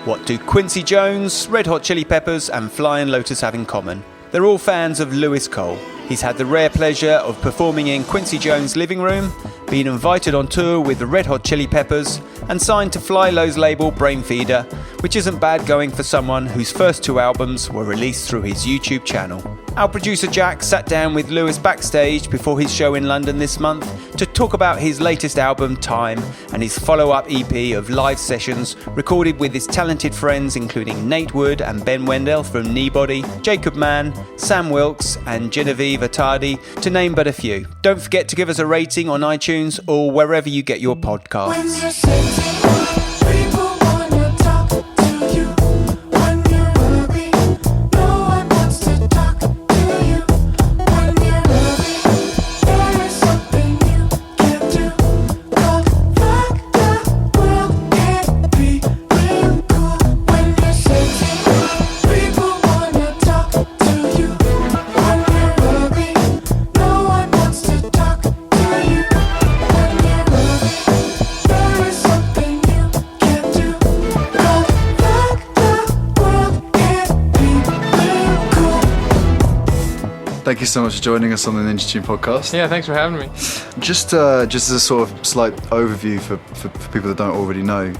What do Quincy Jones, Red Hot Chilli Peppers and Flying Lotus have in common? They're all fans of Lewis Cole. He's had the rare pleasure of performing in Quincy Jones' living room, being invited on tour with the Red Hot Chilli Peppers, and signed to Fly Low's label Brainfeeder, which isn't bad going for someone whose first 2 albums were released through his YouTube channel. Our producer Jack sat down with Lewis backstage before his show in London this month to talk about his latest album, Time, and his follow-up EP of live sessions recorded with his talented friends including Nate Wood and Ben Wendel from Kneebody, Jacob Mann, Sam Wilkes and Genevieve Artadi, to name but a few. Don't forget to give us a rating on iTunes or wherever you get your podcasts. Thank you so much for joining us on the Ninja Tune podcast. Yeah, thanks for having me. Just as a sort of slight overview for people that don't already know,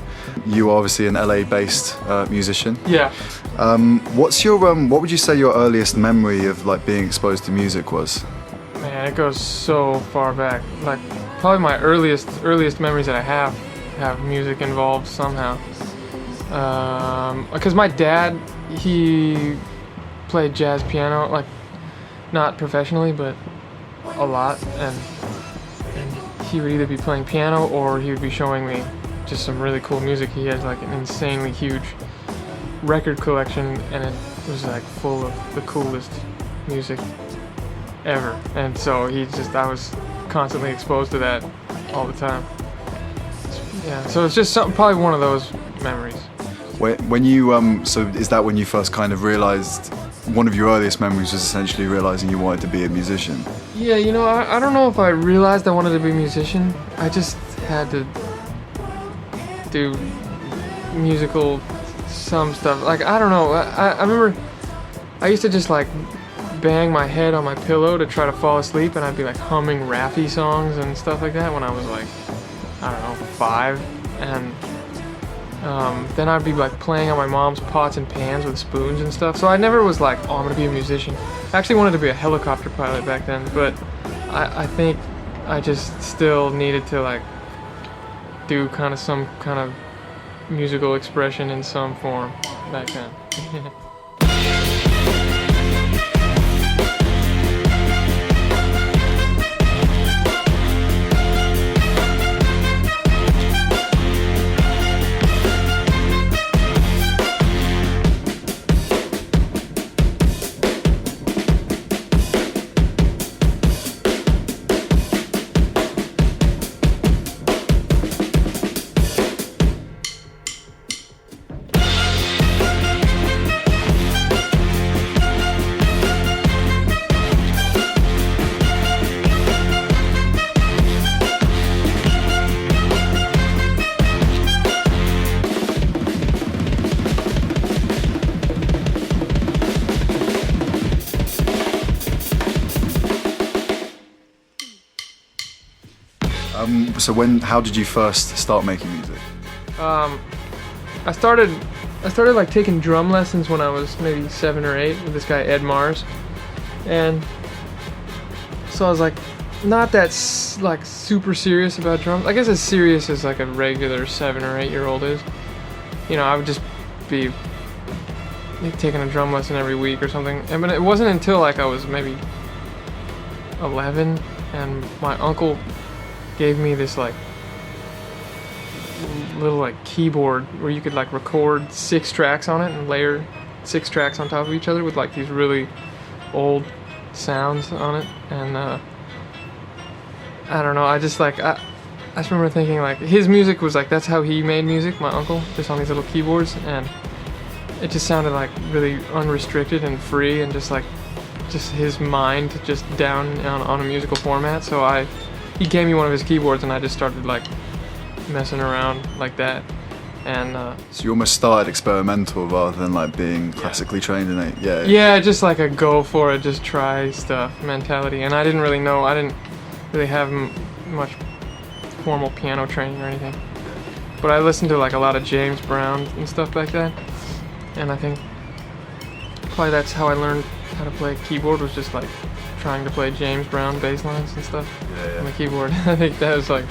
you are obviously an LA-based musician. Yeah. What's your what would you say your earliest memory of like being exposed to music was? Man, it goes so far back. Like probably my earliest memories that I have music involved somehow. Because my dad, he played jazz piano, like not professionally, but a lot, and he would either be playing piano or he would be showing me just some really cool music. He has like an insanely huge record collection, and it was like full of the coolest music ever. And so I was constantly exposed to that all the time. Yeah, so it's just probably one of those memories. When you so is that when you first kind of realized? One of your earliest memories was essentially realizing you wanted to be a musician. Yeah, you know, I don't know if I realized I wanted to be a musician. I just had to do musical some stuff. Like, I don't know. I remember I used to just like bang my head on my pillow to try to fall asleep, and I'd be like humming Raffi songs and stuff like that when I was like, I don't know, 5. And then I'd be like playing on my mom's pots and pans with spoons and stuff. So I never was like, oh, I'm gonna be a musician. I actually wanted to be a helicopter pilot back then, but I think I just still needed to like do kind of some kind of musical expression in some form back then. So how did you first start making music? I started like taking drum lessons when I was maybe 7 or 8 with this guy Ed Mars, and so I was like not that like super serious about drums. I guess as serious as like a regular 7 or 8 year old is. You know, I would just be taking a drum lesson every week or something. But it wasn't until like I was maybe 11 and my uncle gave me this like little like keyboard where you could like record 6 tracks on it and layer 6 tracks on top of each other with like these really old sounds on it. And I don't know, I just remember thinking like his music was like, that's how he made music, my uncle, just on these little keyboards, and it just sounded like really unrestricted and free and just his mind just down on a musical format. So he gave me one of his keyboards and I just started like messing around like that. And so you almost started experimental rather than like being classically trained in it. Yeah. Yeah, just like a go for it, just try stuff mentality. And I didn't really know, I didn't really have much formal piano training or anything. But I listened to like a lot of James Brown and stuff like that. And I think probably that's how I learned how to play keyboard, was just like trying to play James Brown bass lines and stuff on the keyboard. I think that was like,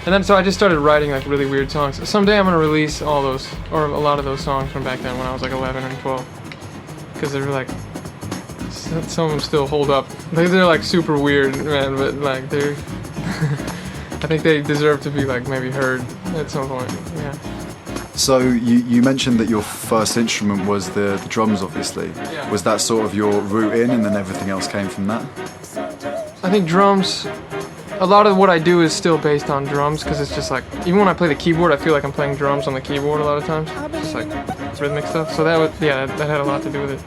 and then so I just started writing like really weird songs. Someday I'm gonna release all those, or a lot of those songs from back then when I was like 11 and 12, because they're like, some of them still hold up. They're like super weird, man, but like they're I think they deserve to be like maybe heard at some point. Yeah. So you mentioned that your first instrument was the drums, obviously. Yeah. Was that sort of your route in, and then everything else came from that? I think drums, a lot of what I do is still based on drums, because it's just like, even when I play the keyboard, I feel like I'm playing drums on the keyboard a lot of times, just like rhythmic stuff. So that would, yeah, that had a lot to do with it.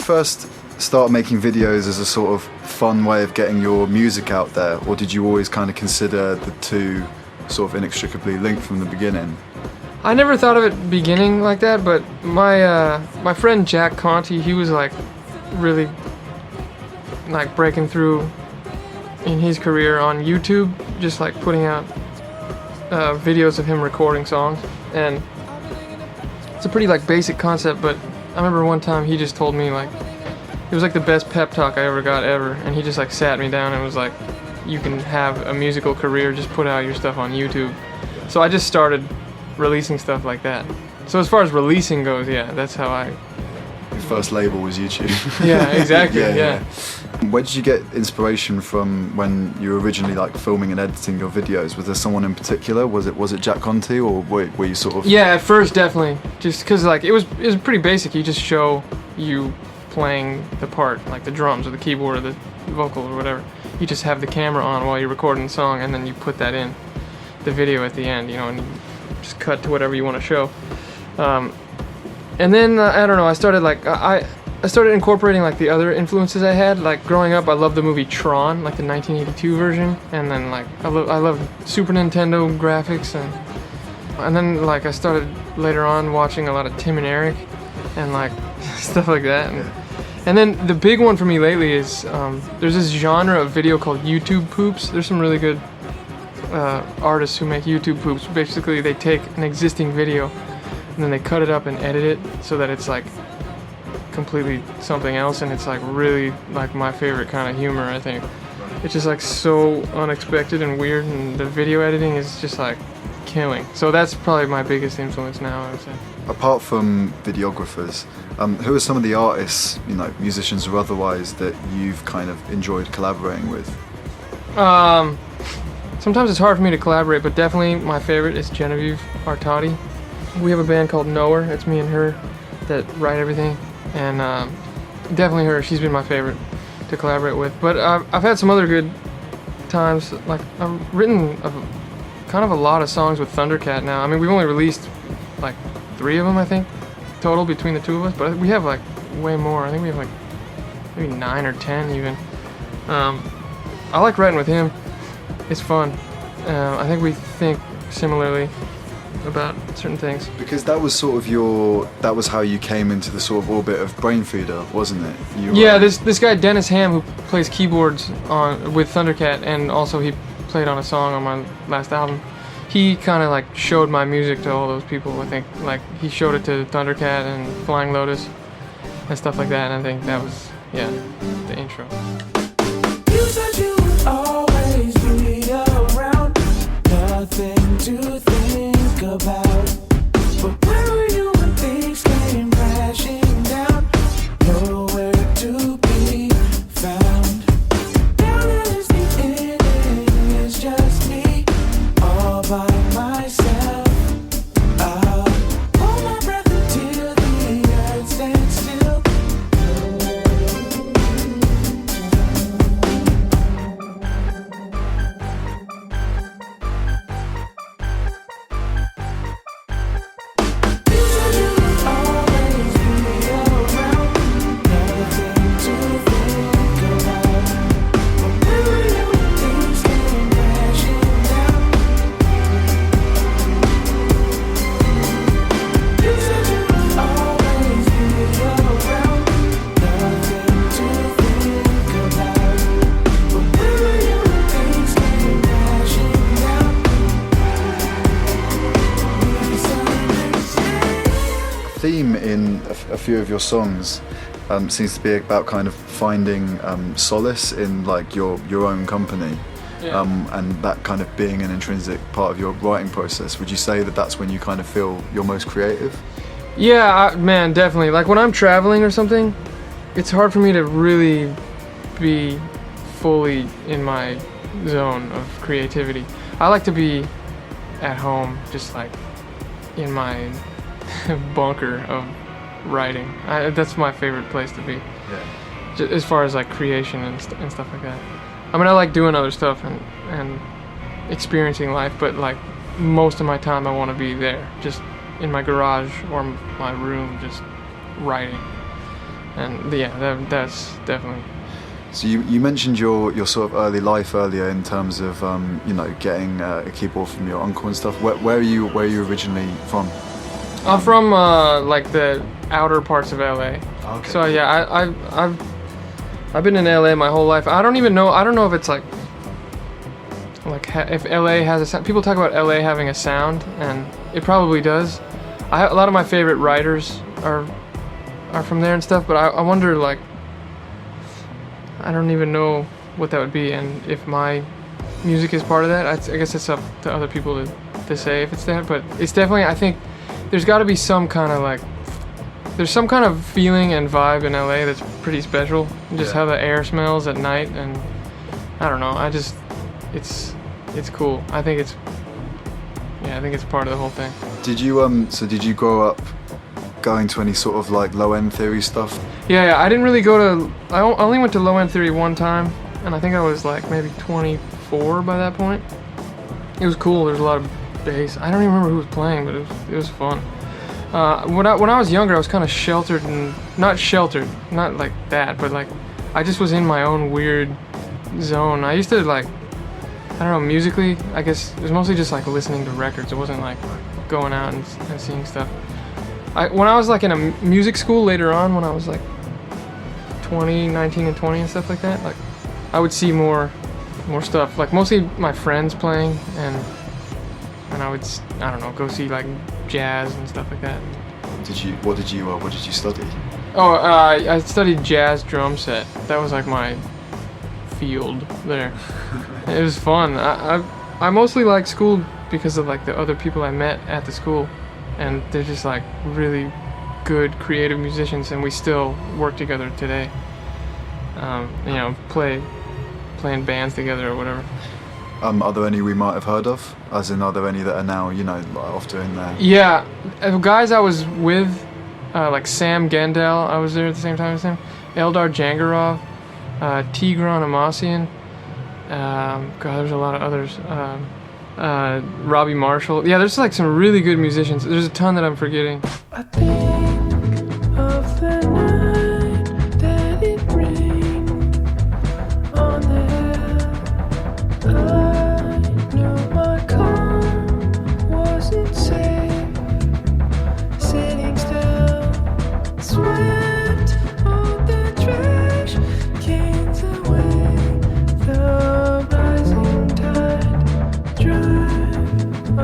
First start making videos as a sort of fun way of getting your music out there, or did you always kind of consider the two sort of inextricably linked from the beginning? I never thought of it beginning like that, but my friend Jack Conti, he was like really like breaking through in his career on YouTube, just like putting out videos of him recording songs. And it's a pretty like basic concept, but I remember one time he just told me like, it was like the best pep talk I ever got ever, and he just like sat me down and was like, you can have a musical career, just put out your stuff on YouTube. So I just started releasing stuff like that. So as far as releasing goes, yeah, that's how I... Your first label was YouTube. Yeah, exactly, yeah. Where did you get inspiration from when you were originally like filming and editing your videos? Was there someone in particular? Was it Jack Conti, or were you sort of... Yeah, at first definitely. Just because like it was pretty basic. You just show you playing the part, like the drums or the keyboard or the vocal or whatever. You just have the camera on while you're recording the song, and then you put that in the video at the end, you know, and you just cut to whatever you want to show. And then I don't know, I started like I started incorporating like the other influences I had. Like growing up, I loved the movie Tron, like the 1982 version, and then like I loved Super Nintendo graphics, and then like I started later on watching a lot of Tim and Eric and like stuff like that. And then the big one for me lately is there's this genre of video called YouTube poops. There's some really good artists who make YouTube poops. Basically, they take an existing video and then they cut it up and edit it so that it's like completely something else, and it's like really like my favorite kind of humor, I think. It's just like so unexpected and weird, and the video editing is just like killing. So that's probably my biggest influence now, I would say. Apart from videographers, who are some of the artists, you know, musicians or otherwise, that you've kind of enjoyed collaborating with? Sometimes it's hard for me to collaborate, but definitely my favorite is Genevieve Artadi. We have a band called Knower. It's me and her that write everything, and definitely her. She's been my favorite to collaborate with. But I've had some other good times. Like I've written kind of a lot of songs with Thundercat now. I mean, we've only released like 3 of them, I think, total between the two of us. But we have like way more. I think we have like maybe 9 or 10 even. I like writing with him. It's fun. I think we think similarly about certain things. Because that was sort of that was how you came into the sort of orbit of Brainfeeder, wasn't it? Yeah, this guy Dennis Ham, who plays keyboards with Thundercat, and also he played on a song on my last album. he kind of like showed my music to all those people. I think like he showed it to Thundercat and Flying Lotus and stuff like that. And I think that was the intro. You said you would always be around, nothing to think about. But where were you when things came crashing down? Nowhere to be found. Now that it's the ending, it's just me all by myself. I'll hold my breath until the earth stands still. Theme in a few of your songs seems to be about kind of finding solace in like your own company, and that kind of being an intrinsic part of your writing process. Would you say that that's when you kind of feel you're most creative? Yeah, man, definitely. Like when I'm traveling or something, it's hard for me to really be fully in my zone of creativity. I like to be at home, just like in my bunker of writing. That's my favorite place to be. Yeah. As far as like creation and stuff like that. I mean, I like doing other stuff and experiencing life, but like most of my time I want to be there, just in my garage or my room, just writing. And that's definitely. So you mentioned your sort of early life earlier in terms of getting a keyboard from your uncle and stuff. Where are you originally from? I'm from like the outer parts of LA. Okay. So yeah, I've been in LA my whole life. I don't know if it's like if LA has a sound. People talk about LA having a sound, and it probably does. A lot of my favorite writers are from there and stuff, but I wonder, like, I don't even know what that would be, and if my music is part of that. I guess it's up to other people to say if it's that, but it's definitely, I think there's got to be some kind of like, there's some kind of feeling and vibe in LA that's pretty special. Just how the air smells at night, and I don't know. It's cool. I think it's part of the whole thing. Did you grow up going to any sort of like low end theory stuff? Yeah. I didn't really go to. I only went to low end theory one time, and I think I was like maybe 24 by that point. It was cool. There's a lot of bass. I don't even remember who was playing, but it was fun. When I was younger, I was kind of sheltered, and not like that, but like I just was in my own weird zone. I used to like, I don't know, musically, I guess it was mostly just like listening to records. It wasn't like going out and seeing stuff. When I was like in a music school later on, when I was like 19 and 20 and stuff like that, like I would see more stuff, like mostly my friends playing, and I would, I don't know, go see like jazz and stuff like that. What did you study? Oh, I studied jazz drum set. That was like my field there. It was fun. I mostly like school because of like the other people I met at the school, and they're just like really good creative musicians, and we still work together today. Playing bands together or whatever. Are there any we might have heard of? As in, are there any that are now, off doing their... Yeah, guys I was with, like Sam Wendel, I was there at the same time as him, Eldar Jangarov, Tigran Amassian, there's a lot of others, Robbie Marshall. Yeah, there's like some really good musicians. There's a ton that I'm forgetting. I think of the night that it rained on the I knew my car wasn't safe, sitting still, swept all the trash cans away, the rising tide drive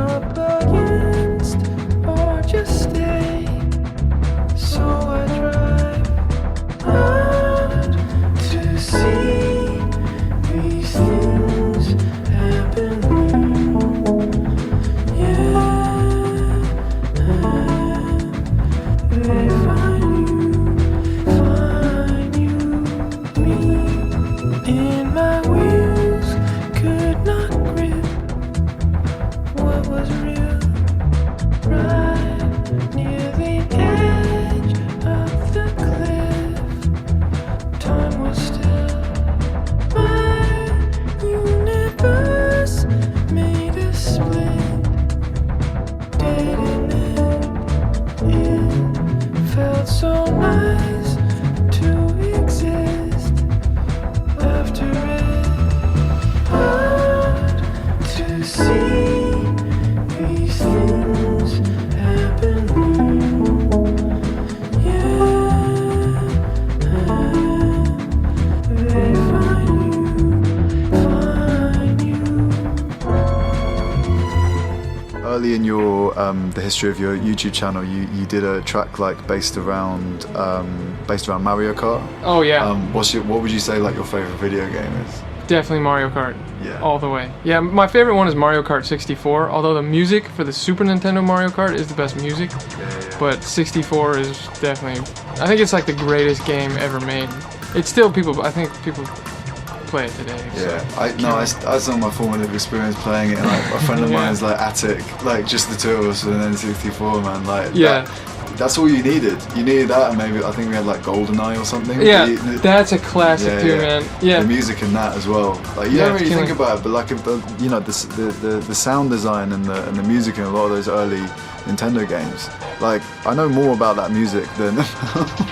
the history of your YouTube channel, you did a track like based around Mario Kart. Oh yeah. What would you say like your favorite video game is? Definitely Mario Kart. Yeah. All the way. Yeah, my favorite one is Mario Kart 64, although the music for the Super Nintendo Mario Kart is the best music. Yeah. But 64 is definitely, I think it's like the greatest game ever made. It's still I think people play it today. Yeah, so. I saw my formative experience playing it, and like a friend of Yeah. mine's like attic, like just the two of us, and then 64, man, like Yeah. that's all you needed. You needed that, and maybe I think we had like GoldenEye or something. Yeah, that's a classic too, man. Yeah. The music in that as well. Like you Yeah, don't it's really think killing. about it, but like the sound design and the music in a lot of those early Nintendo games. Like I know more about that music than.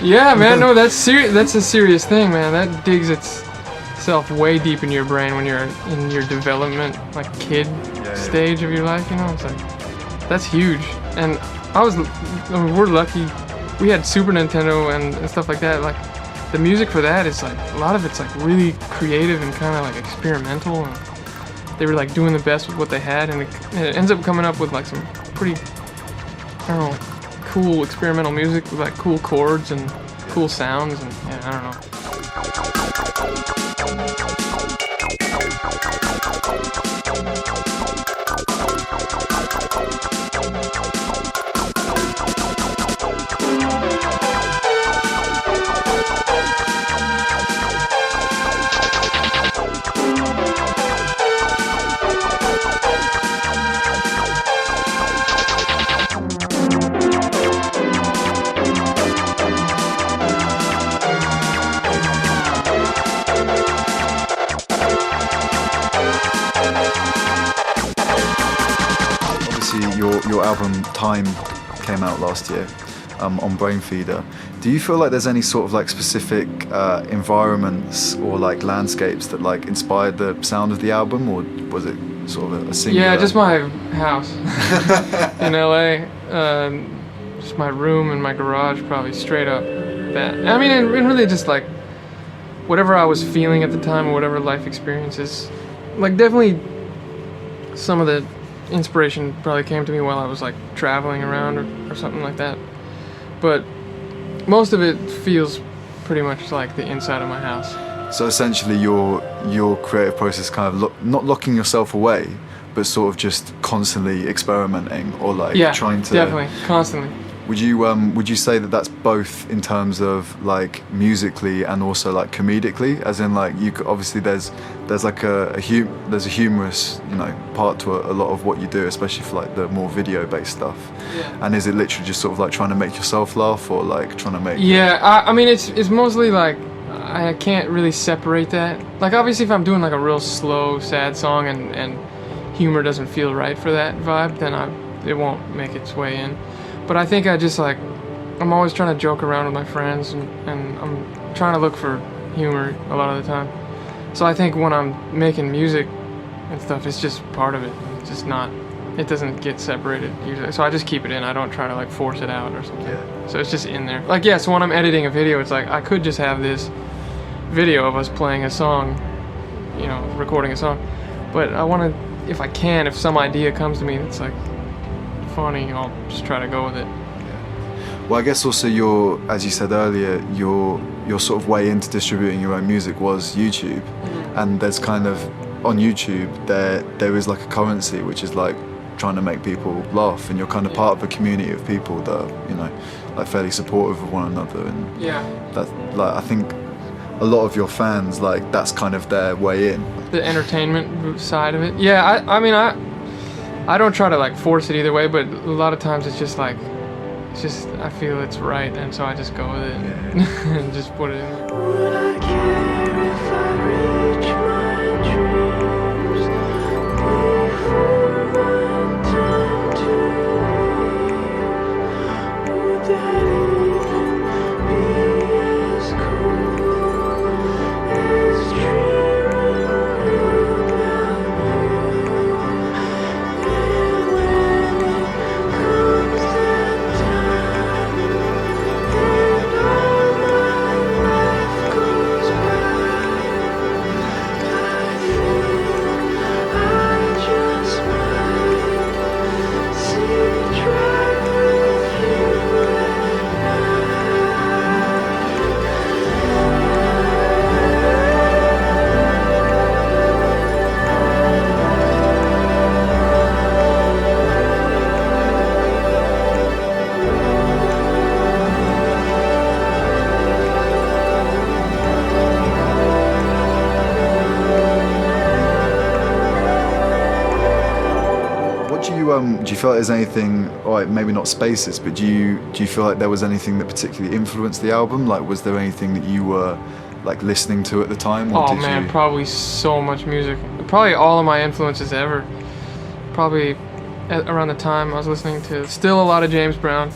Yeah, man. No, that's serious. That's a serious thing, man. That digs itself way deep in your brain when you're in your development, like kid stage of your life. You know, it's like that's huge. And we're lucky. We had Super Nintendo and stuff like that. Like the music for that is like a lot of it's like really creative and kind of like experimental. And they were like doing the best with what they had, and it ends up coming up with like some pretty, I don't know, cool experimental music with like cool chords and cool sounds, and yeah, I don't know. Your album Time came out last year on Brainfeeder. Do you feel like there's any sort of like specific environments or like landscapes that like inspired the sound of the album, or was it sort of a singular? Yeah, just my house in LA. Just my room and my garage, probably straight up that. I mean, and really just like whatever I was feeling at the time or whatever life experiences. Like definitely some of the inspiration probably came to me while I was like traveling around or something like that. But most of it feels pretty much like the inside of my house. So essentially your creative process kind of not locking yourself away, but sort of just constantly experimenting or like trying to... definitely, constantly. Would you say that that's both in terms of like musically and also like comedically, as in like obviously there's like there's a humorous part to a lot of what you do, especially for like the more video based stuff. Yeah. And is it literally just sort of like trying to make yourself laugh, or like trying to make... Yeah, I mean it's mostly like I can't really separate that. Like obviously if I'm doing like a real slow sad song and humor doesn't feel right for that vibe, then it won't make its way in. But I think I'm always trying to joke around with my friends, and I'm trying to look for humor a lot of the time. So I think when I'm making music and stuff, it's just part of it. It's just not, it doesn't get separated usually. So I just keep it in. I don't try to like force it out or something. Yeah. So it's just in there. Like, yeah, so when I'm editing a video, it's like I could just have this video of us playing a song, recording a song. But I want to, if I can, if some idea comes to me that's like funny, I'll just try to go with it. Well, I guess also as you said earlier, your sort of way into distributing your own music was YouTube. Mm-hmm. And there's kind of, on YouTube, there is like a currency which is like trying to make people laugh, and you're kind of part of a community of people that are, like fairly supportive of one another, and that, like, I think a lot of your fans, like, that's kind of their way in. The entertainment side of it. Yeah, I mean, I don't try to like force it either way, but a lot of times it's just like, I feel it's right, and so I just go with it and just put it in there. Would I care if I reach my dreams before my time to leave? Would that even be as cool as dreaming about you? And when it comes that time, and all my life goes by, do you feel like there's anything, all right, maybe not Spaces, but do you feel like there was anything that particularly influenced the album? Like, was there anything that you were like listening to at the time? Or Oh man, probably so much music. Probably all of my influences ever. Probably around the time I was listening to still a lot of James Brown,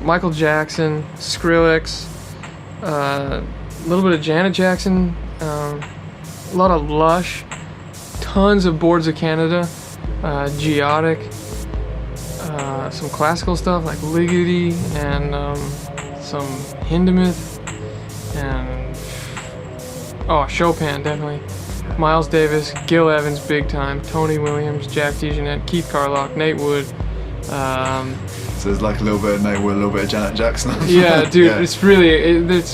Michael Jackson, Skrillex, a little bit of Janet Jackson, a lot of Lush, tons of Boards of Canada, Geotic, some classical stuff like Ligeti, and some Hindemith, and Chopin definitely, Miles Davis, Gil Evans big time, Tony Williams, Jack DeJohnette, Keith Carlock, Nate Wood. So there's like a little bit of Nate Wood, a little bit of Janet Jackson. Yeah, dude, Yeah. it's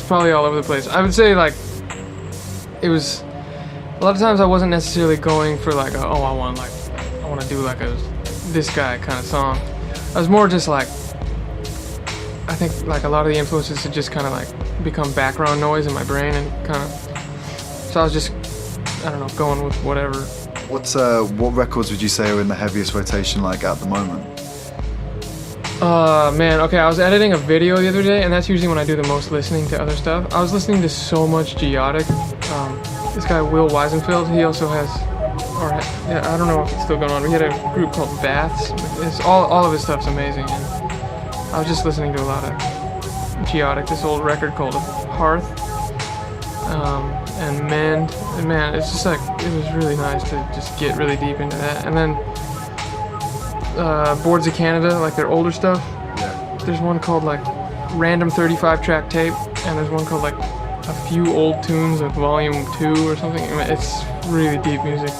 probably all over the place. I would say like it was a lot of times I wasn't necessarily going for like I want to do like this guy kind of song. I was more just like, I think like a lot of the influences had just kind of like become background noise in my brain, and kind of, so I was just, I don't know, going with whatever. What records would you say are in the heaviest rotation like at the moment? Man, okay, I was editing a video the other day, and that's usually when I do the most listening to other stuff. I was listening to so much Geotic. This guy, Will Weisenfeld, he also has, I don't know if it's still going on, but he had a group called Baths. It's all of his stuff's amazing, and I was just listening to a lot of Geotic, this old record called Hearth, and Mann, and man, it's just like, it was really nice to just get really deep into that. And then Boards of Canada, like their older stuff. Yeah. There's one called like Random 35 Track Tape, and there's one called like A Few Old Tunes, like Volume 2 or something. I mean, it's really deep music.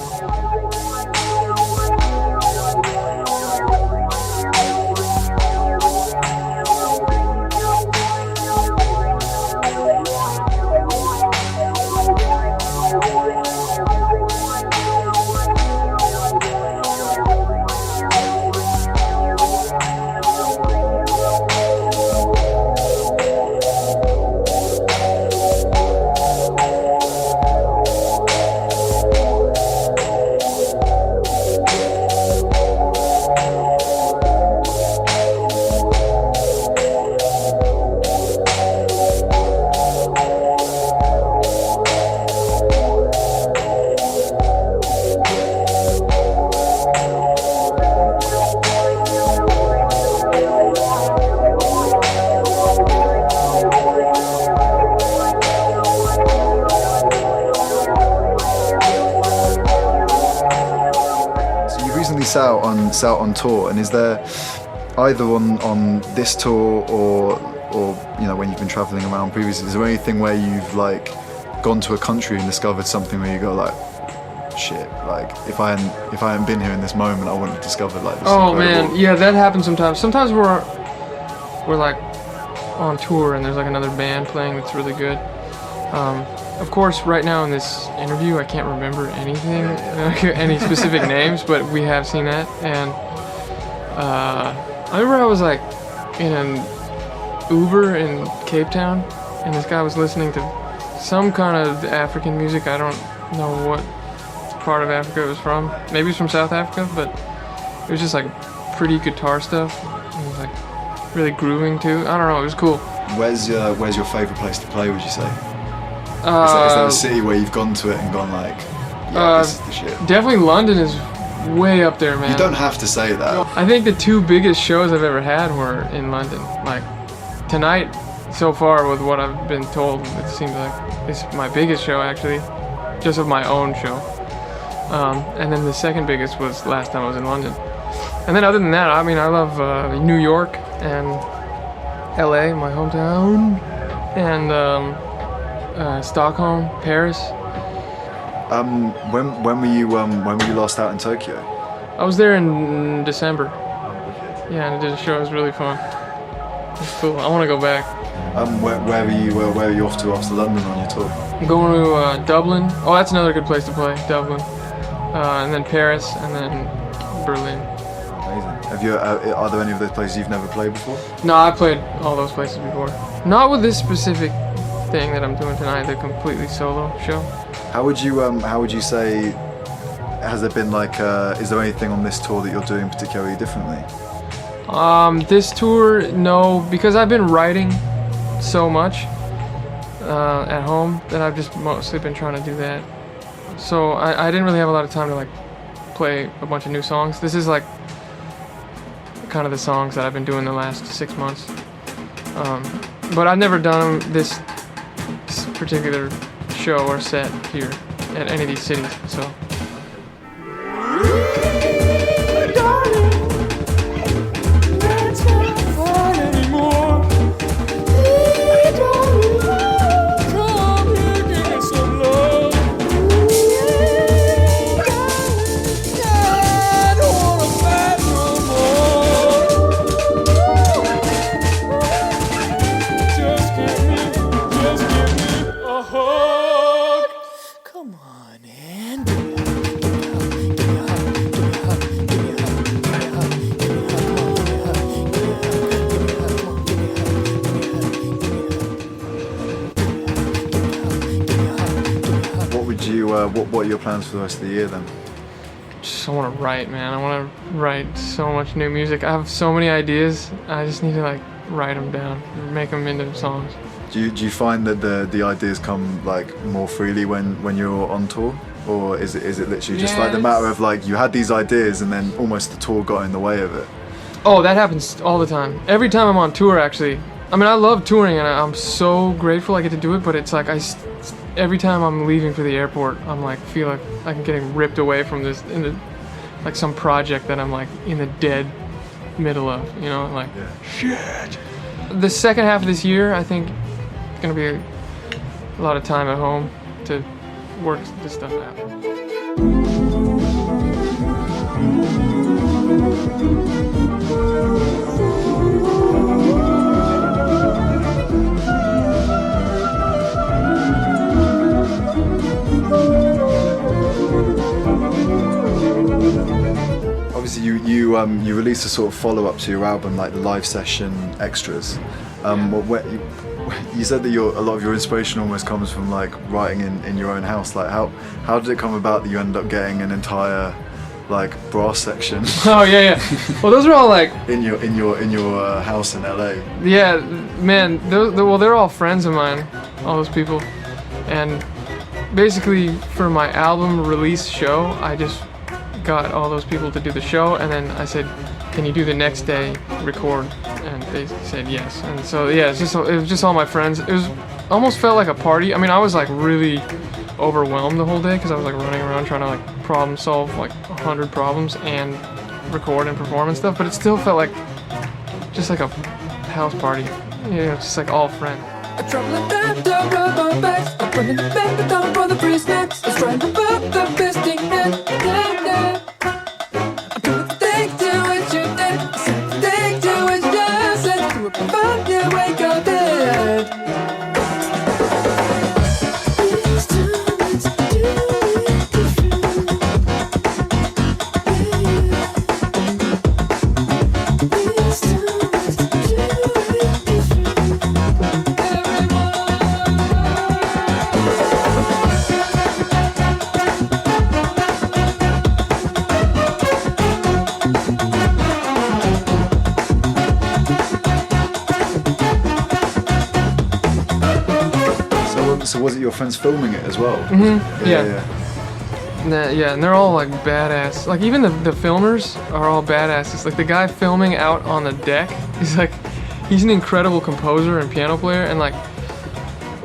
Out on tour, and is there either on this tour or you know when you've been traveling around previously, is there anything where you've like gone to a country and discovered something where you go like, shit, like if I hadn't been here in this moment, I wouldn't have discovered like this. Oh incredible... man, yeah, that happens sometimes. Sometimes we're like on tour and there's like another band playing that's really good. Of course, right now in this interview, I can't remember anything, any specific names, but we have seen that. And I remember I was like in an Uber in Cape Town, and this guy was listening to some kind of African music. I don't know what part of Africa it was from. Maybe it's from South Africa, but it was just like pretty guitar stuff. It was like really grooving too. I don't know, it was cool. Where's your favourite place to play, would you say? Is there a city where you've gone to it and gone like, yeah, this is the shit? Definitely London is way up there, man. You don't have to say that. I think the two biggest shows I've ever had were in London. Like tonight, so far with what I've been told, it seems like it's my biggest show actually, just of my own show. And then the second biggest was last time I was in London. And then other than that, I mean, I love New York and LA, my hometown, and Stockholm, Paris. When were you last out in Tokyo? I was there in December. Yeah, and I did a show. It was really fun. It's cool. I want to go back. Where are you off to after London on your tour? I'm going to Dublin. Oh, that's another good place to play. Dublin, and then Paris, and then Berlin. Amazing. Are there any of those places you've never played before? No, I played all those places before. Not with this specific thing that I'm doing tonight, the completely solo show. How would you say has there been like, is there anything on this tour that you're doing particularly differently? This tour, no, because I've been writing so much at home that I've just mostly been trying to do that. So I didn't really have a lot of time to like play a bunch of new songs. This is like kind of the songs that I've been doing the last 6 months. But I've never done this particular show or set here at any of these cities, so. What are your plans for the rest of the year then? Just I want to write, man. I want to write so much new music. I have so many ideas. I just need to like write them down, make them into songs. Do you find that the ideas come like more freely when you're on tour, or is it literally just like the matter of like you had these ideas and then almost the tour got in the way of it? Oh, that happens all the time. Every time I'm on tour, actually. I mean, I love touring and I'm so grateful I get to do it, but it's like every time I'm leaving for the airport, I'm like, feel like I'm getting ripped away from this, like some project that I'm like in the dead middle of, you know, like, shit. The second half of this year, I think it's gonna be a lot of time at home to work this stuff out. Obviously, you released a sort of follow-up to your album, like the live session extras. You said that a lot of your inspiration almost comes from like writing in your own house. Like how did it come about that you ended up getting an entire like brass section? Oh yeah. Well, those are all like in your house in LA. Yeah, man. They're all friends of mine, all those people, and basically for my album release show, I just got all those people to do the show, and then I said, "Can you do the next day record?" And they said yes. And so yeah, it was just all my friends. It was almost felt like a party. I mean, I was like really overwhelmed the whole day because I was like running around trying to like problem solve like 100 problems and record and perform and stuff. But it still felt like just like a house party. You know, just like all friends. A traveling band of rubber bags, a running the band down for the free snacks. A strand of the fisting head. I'm doing the thing to which you did. I said the thing to which you said. You were provided, you wake up dead. So was it your friends filming it as well? Mm-hmm. Yeah, and they're all like badass. Like even the filmers are all badasses. Like the guy filming out on the deck, he's an incredible composer and piano player. And like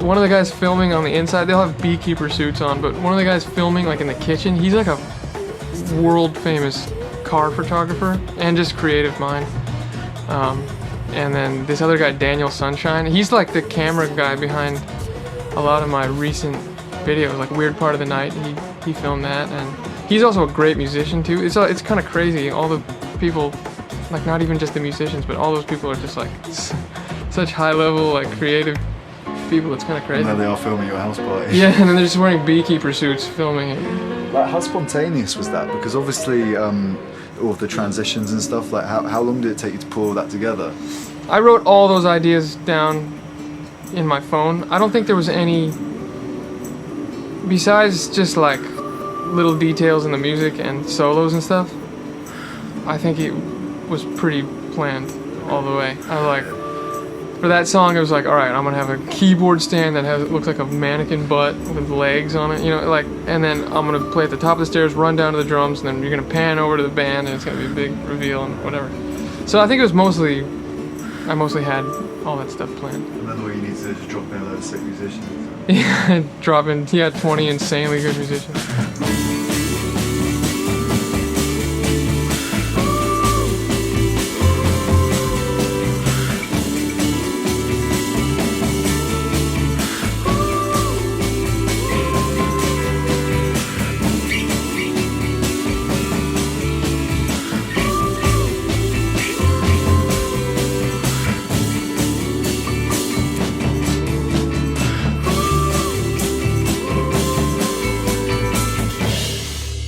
one of the guys filming on the inside, they'll have beekeeper suits on, but one of the guys filming like in the kitchen, he's like a world famous car photographer and just creative mind. And then this other guy, Daniel Sunshine, he's like the camera guy behind a lot of my recent videos, like Weird Part of the Night. He filmed that, and he's also a great musician too. It's kind of crazy. All the people, like not even just the musicians, but all those people are just like such high level, like creative people. It's kind of crazy. And there they are filming your house party. Yeah, and then they're just wearing beekeeper suits filming it. Like how spontaneous was that? Because obviously all of the transitions and stuff, like how long did it take you to pull that together? I wrote all those ideas down in my phone. I don't think there was any, besides just like little details in the music and solos and stuff, I think it was pretty planned all the way. For that song, it was like, all right, I'm gonna have a keyboard stand that looks like a mannequin butt with legs on it, and then I'm gonna play at the top of the stairs, run down to the drums, and then you're gonna pan over to the band, and it's gonna be a big reveal and whatever. So I think it was I mostly had all that stuff planned. And then all you need to do is just drop in a load of sick musicians. Yeah, drop in 20 insanely good musicians.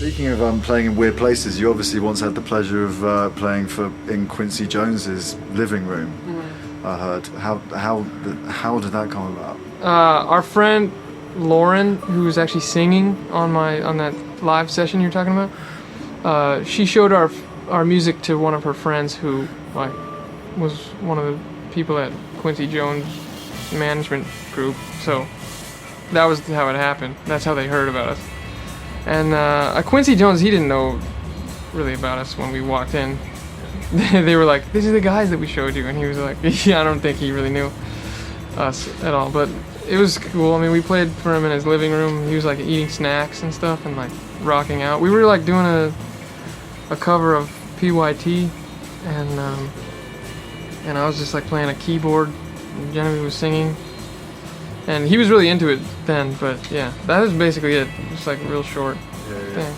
Speaking of playing in weird places, you obviously once had the pleasure of playing in Quincy Jones's living room. I heard. How did that come about? Our friend Lauren, who was actually singing on that live session you're talking about, she showed our music to one of her friends who was one of the people at Quincy Jones management group. So that was how it happened. That's how they heard about us. And Quincy Jones, he didn't know really about us when we walked in. They were like, "These are the guys that we showed you," and he was like, "Yeah, I don't think he really knew us at all." But it was cool. I mean, we played for him in his living room. He was like eating snacks and stuff and like rocking out. We were like doing a cover of PYT, and I was just like playing a keyboard. And Genevieve was singing. And he was really into it then, but yeah, that was basically it. Just like a real short thing.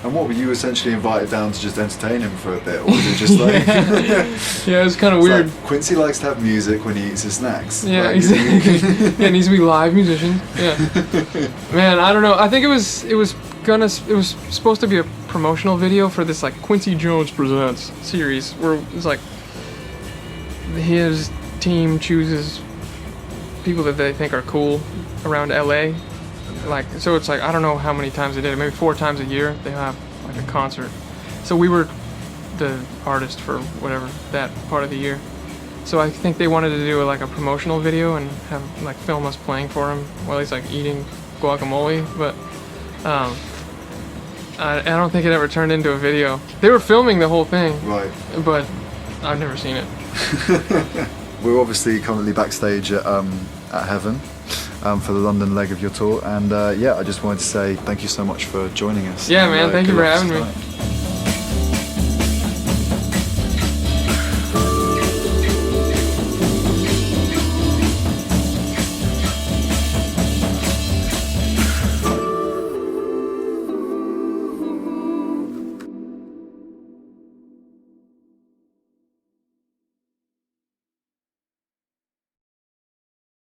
And what, were you essentially invited down to just entertain him for a bit, or was it just like... Yeah, it was kind of weird. Like, Quincy likes to have music when he eats his snacks. Yeah, exactly. Yeah, it needs to be live musician. Yeah. Man, I don't know. I think it was supposed to be a promotional video for this like Quincy Jones Presents series, where it's like his team chooses people that they think are cool around LA. So it's like, I don't know how many times they did it, maybe 4 times a year they have like a concert. So we were the artist for whatever, that part of the year. So I think they wanted to do like a promotional video and have like film us playing for him while he's like eating guacamole, but I don't think it ever turned into a video. They were filming the whole thing, Right. but I've never seen it. We're obviously currently backstage at Heaven for the London leg of your tour, and I just wanted to say thank you so much for joining us. Yeah, and, man, thank you good for luck having me. tonight.